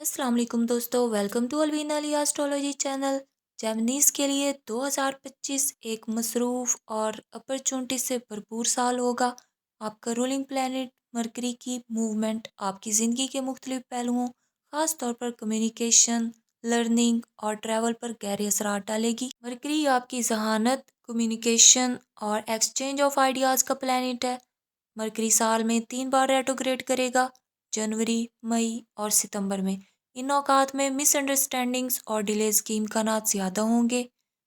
अस्सलाम वालेकुम दोस्तों, welcome to Alveen Ali astrology channel. Geminis के लिए 2025 एक मसरूफ़ और अपॉर्चुनिटी से भरपूर साल होगा। आपका रूलिंग प्लैनेट मरकरी की मूवमेंट आपकी ज़िंदगी के मुख्तलिफ पहलुओं, ख़ास तौर पर कम्युनिकेशन, लर्निंग और ट्रैवल पर गहरे असरात डालेगी। मरकरी आपकी जहानत, कम्युनिकेशन और एक्सचेंज ऑफ आइडियाज़ का प्लैनेट है। मरकरी साल में 3 बार रेट्रोग्रेड करेगा, जनवरी, मई और सितंबर में। इन औकात में मिसअंडरस्टैंडिंग्स और डिलेज के इम्कानात ज़्यादा होंगे।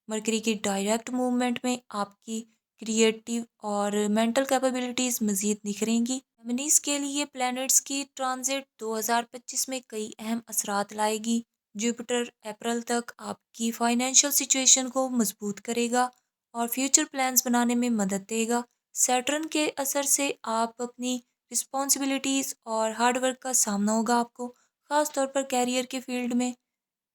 मरकरी की डायरेक्ट मूवमेंट में आपकी क्रिएटिव और मेंटल कैपेबिलिटीज़ मज़ीद निखरेंगी। जेमिनीज के लिए प्लैनेट्स की ट्रांजिट 2025 में कई अहम असरात लाएगी। जुपिटर अप्रैल तक आपकी फाइनेंशियल सिचुएशन को मजबूत करेगा और फ्यूचर प्लान्स बनाने में मदद देगा। सैटर्न के असर से आप अपनी रिस्पॉन्सिबिलिटीज़ और हार्डवर्क का सामना होगा आपको, ख़ास तौर पर कैरियर के फील्ड में।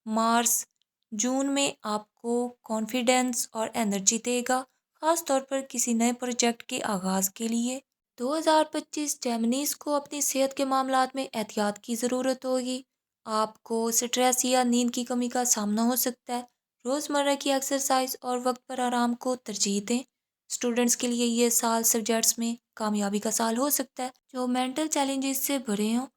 मार्स जून में आपको कॉन्फिडेंस और एनर्जी देगा, ख़ास तौर पर किसी नए प्रोजेक्ट के आगाज़ के लिए। 2025 जेमिनीज को अपनी सेहत के मामलात में एहतियात की ज़रूरत होगी। आपको स्ट्रेस या नींद की कमी का सामना हो सकता है। रोज़मर्रा की एक्सरसाइज और वक्त पर आराम को तरजीह दें। स्टूडेंट्स के लिए ये साल सब्जेक्ट्स में कामयाबी का साल हो सकता है जो मेंटल चैलेंजेस से भरे हों।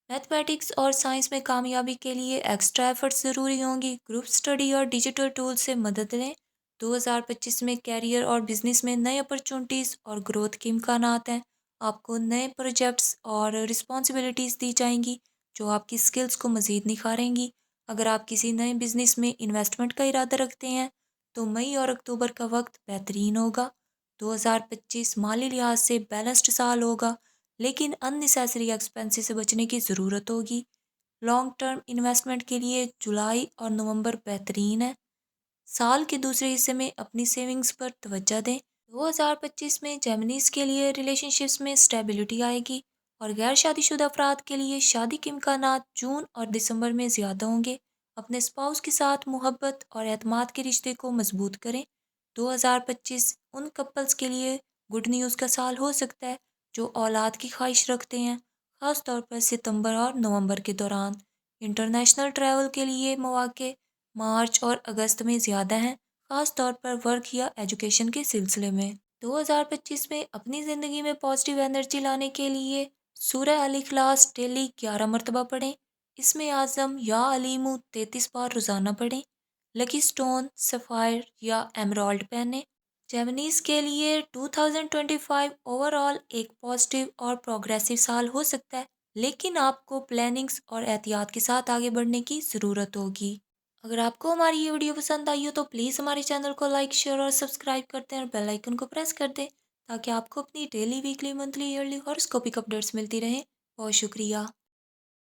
मैथमेटिक्स और साइंस में कामयाबी के लिए एक्स्ट्रा एफर्ट्स ज़रूरी होंगी। ग्रुप स्टडी और डिजिटल टूल से मदद लें। 2025 में कैरियर और बिजनेस में नई अपॉर्चुनिटीज़ और ग्रोथ के इम्कानात हैं। आपको नए प्रोजेक्ट्स और रिस्पॉन्सिबिलिटीज़ दी जाएंगी जो आपकी स्किल्स को मज़ीद निखारेंगी। अगर आप किसी नए बिजनेस में इन्वेस्टमेंट का इरादा रखते हैं तो मई और अक्टूबर का वक्त बेहतरीन होगा। 2025 माली लिहाज से बैलेंस्ड साल होगा, लेकिन अननेसेसरी एक्सपेंसेस से बचने की ज़रूरत होगी। लॉन्ग टर्म इन्वेस्टमेंट के लिए जुलाई और नवंबर बेहतरीन है। साल के दूसरे हिस्से में अपनी सेविंग्स पर तवज्जो दें। 2025 में जेमिनीज के लिए रिलेशनशिप्स में स्टेबिलिटी आएगी और गैर शादीशुदा अफराद के लिए शादी के इम्कानात जून और दिसंबर में ज़्यादा होंगे। अपने स्पाउस के साथ मोहब्बत और एतमाद के रिश्ते को मजबूत करें। 2025 उन कपल्स के लिए गुड न्यूज़ का साल हो सकता है जो औलाद की ख्वाहिश रखते हैं, ख़ास तौर पर सितंबर और नवंबर के दौरान। इंटरनेशनल ट्रैवल के लिए मौके मार्च और अगस्त में ज़्यादा हैं, ख़ास तौर पर वर्क या एजुकेशन के सिलसिले में। 2025 में अपनी ज़िंदगी में पॉजिटिव एनर्जी लाने के लिए सूरह अल इखलास डेली 11 मरतबा पढ़ें। इसमें आज़म या अलीमु 33 बार रोज़ाना पढ़ें। लकी स्टोन सफ़ायर या एमराल्ड पहने। जेमिनीज के लिए 2025 ओवरऑल एक पॉजिटिव और प्रोग्रेसिव साल हो सकता है, लेकिन आपको प्लानिंग्स और एहतियात के साथ आगे बढ़ने की ज़रूरत होगी। अगर आपको हमारी ये वीडियो पसंद आई हो तो प्लीज़ हमारे चैनल को लाइक, शेयर और सब्सक्राइब करते हैं और बेल आइकन को प्रेस कर दें ताकि आपको अपनी daily, weekly, monthly, yearly horoscopic updates मिलती रहें। बहुत शुक्रिया।